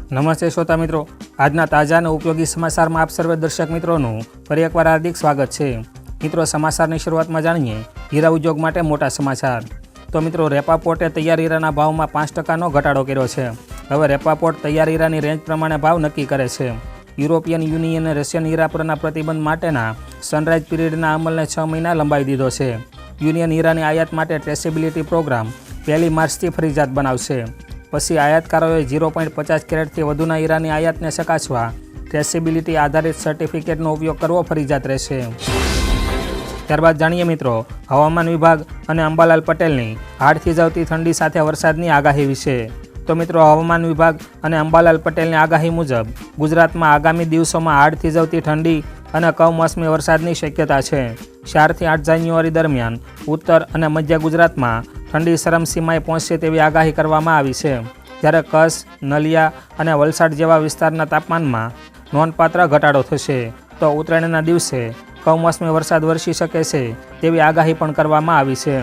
नमस्ते श्रोता मित्रों, आजना ताजा और उपयोगी समाचार में आप सर्वे दर्शक मित्रों फरी एक बार हार्दिक स्वागत है। मित्रों, समाचार की शुरुआत में जाणीए हीरा उद्योग माटे मोटा समाचार। तो मित्रों, रेपापोर्टे तैयार हीराना भाव में 5% घटाडो कर्यो छे। हवे रेपापोर्ट तैयार हीरानी रेंज प्रमाणे भाव नक्की करे छे। यूरोपियन यूनियने रशियन हीरा परना प्रतिबंध माटेना सनराइज पीरियडना अमलने 6 महीना लंबावी दीधो छे। यूनियन हीरानी आयात माटे ट्रेसेबिलिटी प्रोग्राम 1 मार्चथी फरजियात बनावशे। पछी आयातकारोए 0.50 कैरेटथी वधुना हीरानी आयातने चकासवा ट्रेसेबिलिटी आधारित सर्टिफिकेटनो उपयोग करवो फरजियात रहेशे। त्यारबाद जाणीए मित्रों, हवामान विभाग अने अंबालाल पटेलनी हाड थीजावती ठंडी साथे वरसादनी आगाही विषे। तो मित्रों, हवामान विभाग अने अंबालाल पटेलनी आगाही मुजब गुजरात में आगामी दिवसों में हाड थीजावती ठंडी अने कमोसमी वरसादनी शक्यता है। 4 થી 8 जान्युआरी दरमियान उत्तर अने मध्य गुजरात में ठंडी चरमसीमाए पहोंचशे तेवी आगाही करवामां आवी छे। त्यारे कच्छ, नलिया अने वलसाड जेवा विस्तारना तापमानमां नोंधपात्र घटाडो थशे। तो उतरायणना दिवसे कमोसमी वरसाद वरसी शके छे तेवी आगाही पण करवामां आवी छे।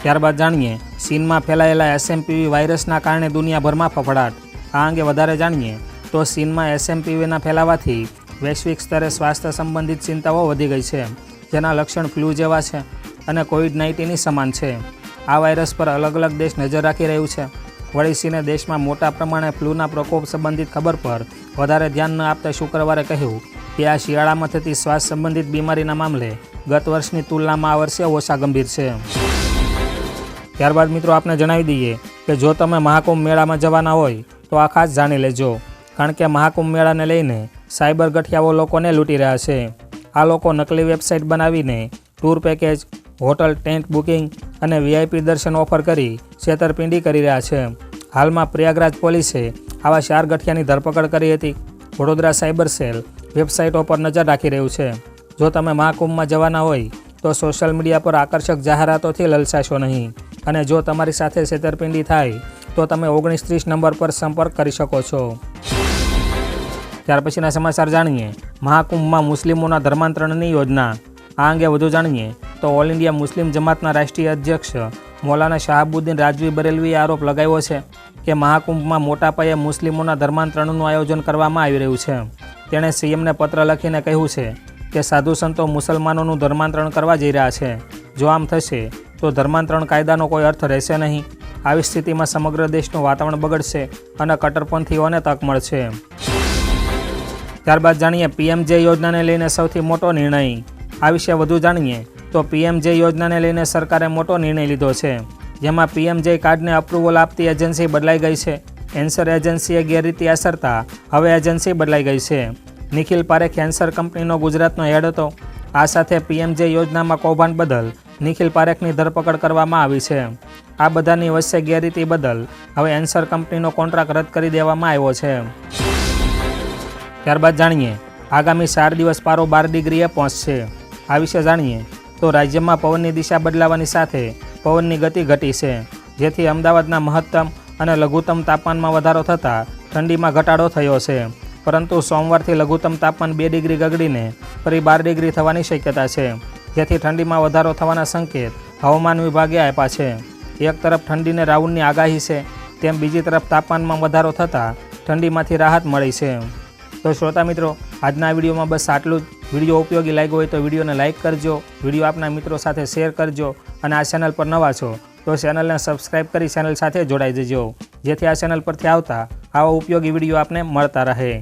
त्यारबाद जाणीए चीन में फैलायेला एसएमपीवी वायरसना कारणे दुनियाभरमां फफड़ाट। आ अंगे वधारे जाणीए तो चीन में एसएमपीवीना फैलावाथी वैश्विक स्तरे स्वास्थ्य संबंधित चिंताओ वधी गई है, जेना लक्षण फ्लू जेवा छे अने कोविड-19 समान है। आ वायरस पर अलग अलग देश नजर राखी रह्यु छे। वળી चीने देश में मोटा प्रमाणे फ्लूना प्रकोप संबंधित खबर पर वधारे ध्यान न आपता शुक्रवारे कह्युं कि आ शियाळामां थती श्वास संबंधित बीमारीना मामले गत वर्षनी तुलनामां आ वर्षे ओछा गंभीर छे। त्यारबाद मित्रों, आपने जणावी दईए कि जो तमे महाकुंभ मेळामां जवाना होय तो आ खास जाणी लेजो, कारण के महाकुंभ मेळाने लईने साइबर गठियाओ लोकोने लूंटी रह्या छे। आ लोको नकली वेबसाइट बनावीने tour package, hotel tent booking अने वीआईपी दर्शन ऑफर करी छेतरपिंडी करी रह्या छे। हाल में प्रयागराज पोलीसे आवा 4 गठियानी धरपकड़ करी हती। वडोदरा साइबर सेल वेबसाइटों पर नजर राखी रह्यु छे। जो तमे महाकुंभ में जवाना होय तो सोशल मीडिया पर आकर्षक जाहेरातोथी ललचाशो नहीं, अने जो तमारी साथे छेतरपिंडी थाय तो तमे 1930 नंबर पर संपर्क करी शको छो। त्यार पछीना समाचार जाणीए महाकुंभ में मुस्लिमोना धर्मांतरणनी योजना। आ अंगे वधु जाणीए तो ऑल इंडिया मुस्लिम जमातना राष्ट्रीय अध्यक्ष मौलाना शहाबुद्दीन राजवी बरेलवीए आरोप लगाव्यो छे कि महाकुंभ में मोटा पाये मुस्लिमोना धर्मांतरणनुं आयोजन करवामां आवी रह्युं छे। तेणे सीएमने पत्र लखीने कह्युं छे कि साधु संतो मुसलमानोनुं धर्मांतरण करवा जई रह्या छे। जो आम थशे तो धर्मांतरण कायदानो कोई अर्थ रहेशे नहीं। आवी स्थितिमां समग्र देशनुं वातावरण बगड़शे अने कट्टरपंथीओने तक मळशे। त्यारबाद जाणीए पीएमजे योजना ने लईने सौथी मोटो निर्णय। आ विषे वधु जाणीए तो पीएमजे योजना ने लईने सरकारे मोटो निर्णय लीधो छे, जेमां पीएमजे कार्ड ने अप्रूवल आपती एजेंसी बदलाई गई है। एन्सर एजेंसीए गैररीति आचरता हवे एजेंसी बदलाई गई है। निखिल पारेख एन्सर कंपनीनो गुजरातनो हेड हतो। आ साथे पीएमजे योजना में कौभांड बदल निखिल पारेखनी धरपकड़ करवामां आवी छे। आ बधानी वच्चे गैररीति बदल हवे एन्सर कंपनीनो कॉन्ट्राक्ट रद्द करी देवामां आव्यो छे। त्यारबाद जाणीए आगामी 4 दिवस पारो 12 डिग्रीए पहोंचशे। आ विषे जाणीए तो राज्य में पवननी दिशा बदलावानी साथे पवननी गति घटी छे, जेथी अमदावादना महत्तम अने लघुत्तम तापमान में वधारो थता ठंडी में घटाडो थयो छे। परंतु सोमवारथी लघुत्तम तापमान 2 डिग्री गगड़ीने फरी 12 डिग्री थवानी शक्यता छे, जेथी ठंडी में वधारो थवाना संकेत हवामान विभागे आप्या छे। एक तरफ ठंडीने राउंडनी आगाही छे, तेम बीजी तरफ तापमान में वधारो थता ठंडीमांथी राहत मळी छे। तो श्रोता मित्रों, आजना विडियो में बस आटलू ज। विडियो उपयोगी लाग्यो होय तो विडियो ने लाइक करजो, विडियो आपना मित्रों साथे शेर करजो अने आ चेनल पर नवा छो तो चेनल ने सब्सक्राइब करी चेनल साथे जोड़ाई जजो, जेथी आ चेनल परथी आवता आवा उपयोगी विडियो आपने मळता रहे।